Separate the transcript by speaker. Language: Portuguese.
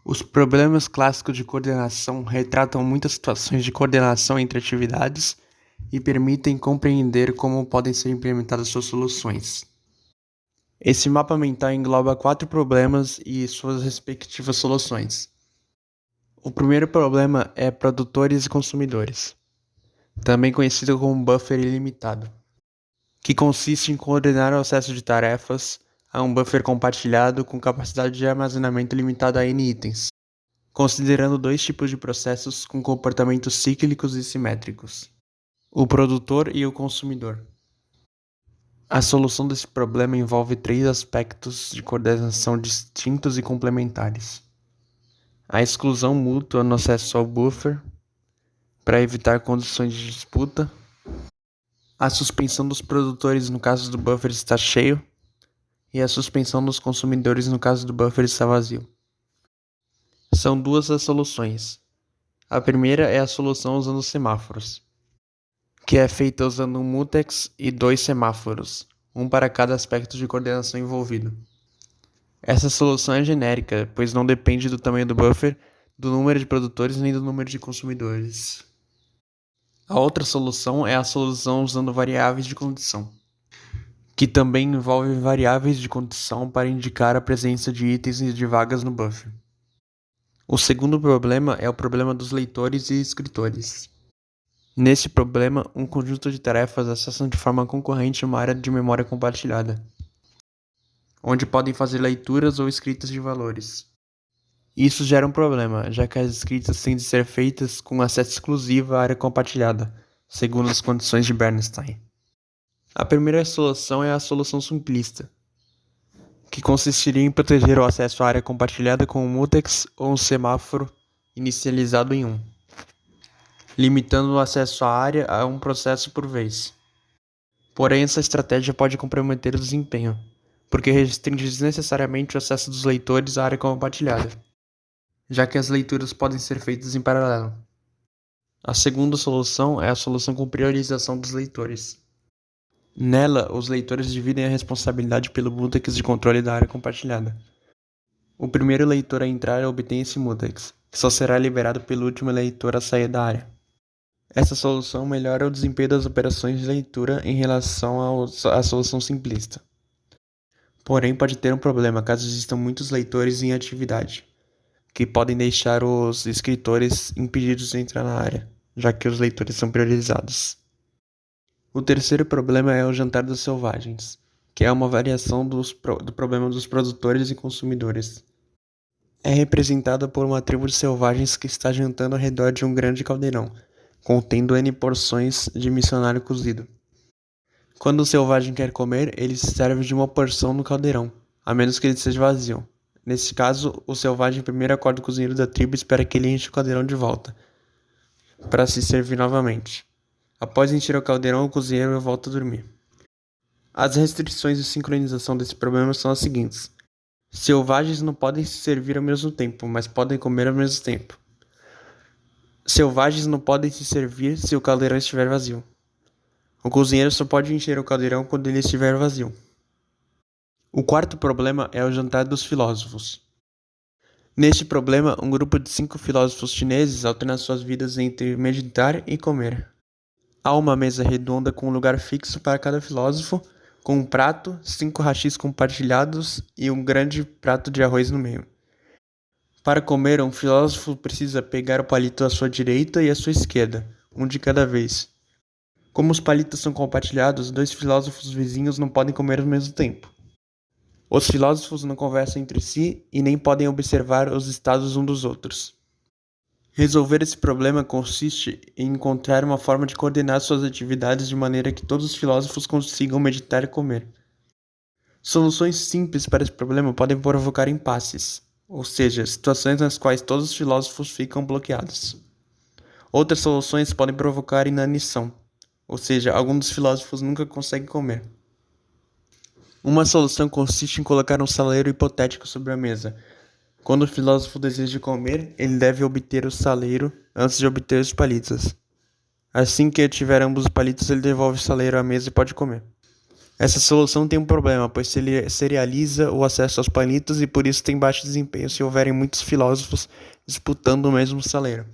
Speaker 1: Os problemas clássicos de coordenação retratam muitas situações de coordenação entre atividades e permitem compreender como podem ser implementadas suas soluções. Esse mapa mental engloba 4 problemas e suas respectivas soluções. O primeiro problema é produtores e consumidores, também conhecido como buffer ilimitado, que consiste em coordenar o acesso de tarefas a um buffer compartilhado com capacidade de armazenamento limitada a N itens, considerando 2 tipos de processos com comportamentos cíclicos e simétricos: o produtor e o consumidor. A solução desse problema envolve 3 aspectos de coordenação distintos e complementares: a exclusão mútua no acesso ao buffer, para evitar condições de disputa, a suspensão dos produtores no caso do buffer estar cheio, e a suspensão dos consumidores no caso do buffer estar vazio. São 2 as soluções. A primeira é a solução usando semáforos, que é feita usando um mutex e 2 semáforos, um para cada aspecto de coordenação envolvido. Essa solução é genérica, pois não depende do tamanho do buffer, do número de produtores nem do número de consumidores. A outra solução é a solução usando variáveis de condição, que também envolve variáveis de condição para indicar a presença de itens e de vagas no buffer. O segundo problema é o problema dos leitores e escritores. Nesse problema, um conjunto de tarefas acessam de forma concorrente uma área de memória compartilhada, onde podem fazer leituras ou escritas de valores. Isso gera um problema, já que as escritas têm de ser feitas com acesso exclusivo à área compartilhada, segundo as condições de Bernstein. A primeira solução é a solução simplista, que consistiria em proteger o acesso à área compartilhada com um mutex ou um semáforo inicializado em 1, limitando o acesso à área a um processo por vez. Porém, essa estratégia pode comprometer o desempenho, porque restringe desnecessariamente o acesso dos leitores à área compartilhada, já que as leituras podem ser feitas em paralelo. A segunda solução é a solução com priorização dos leitores. Nela, os leitores dividem a responsabilidade pelo mutex de controle da área compartilhada. O primeiro leitor a entrar obtém esse mutex, que só será liberado pelo último leitor a sair da área. Essa solução melhora o desempenho das operações de leitura em relação à solução simplista. Porém, pode ter um problema caso existam muitos leitores em atividade, que podem deixar os escritores impedidos de entrar na área, já que os leitores são priorizados. O terceiro problema é o jantar dos selvagens, que é uma variação do problema dos produtores e consumidores. É representada por uma tribo de selvagens que está jantando ao redor de um grande caldeirão, contendo N porções de missionário cozido. Quando o selvagem quer comer, ele se serve de uma porção no caldeirão, a menos que ele seja vazio. Nesse caso, o selvagem primeiro acorda o cozinheiro da tribo e espera que ele enche o caldeirão de volta, para se servir novamente. Após encher o caldeirão, o cozinheiro volta a dormir. As restrições de sincronização desse problema são as seguintes: selvagens não podem se servir ao mesmo tempo, mas podem comer ao mesmo tempo. Selvagens não podem se servir se o caldeirão estiver vazio. O cozinheiro só pode encher o caldeirão quando ele estiver vazio. O quarto problema é o jantar dos filósofos. Neste problema, um grupo de 5 filósofos chineses alterna suas vidas entre meditar e comer. Há uma mesa redonda com um lugar fixo para cada filósofo, com um prato, 5 hashis compartilhados e um grande prato de arroz no meio. Para comer, um filósofo precisa pegar o palito à sua direita e à sua esquerda, um de cada vez. Como os palitos são compartilhados, 2 filósofos vizinhos não podem comer ao mesmo tempo. Os filósofos não conversam entre si e nem podem observar os estados um dos outros. Resolver esse problema consiste em encontrar uma forma de coordenar suas atividades de maneira que todos os filósofos consigam meditar e comer. Soluções simples para esse problema podem provocar impasses, ou seja, situações nas quais todos os filósofos ficam bloqueados. Outras soluções podem provocar inanição, ou seja, alguns dos filósofos nunca conseguem comer. Uma solução consiste em colocar um saleiro hipotético sobre a mesa. Quando o filósofo deseja comer, ele deve obter o saleiro antes de obter os palitos. Assim que tiver ambos os palitos, ele devolve o saleiro à mesa e pode comer. Essa solução tem um problema, pois serializa o acesso aos palitos e por isso tem baixo desempenho se houverem muitos filósofos disputando o mesmo saleiro.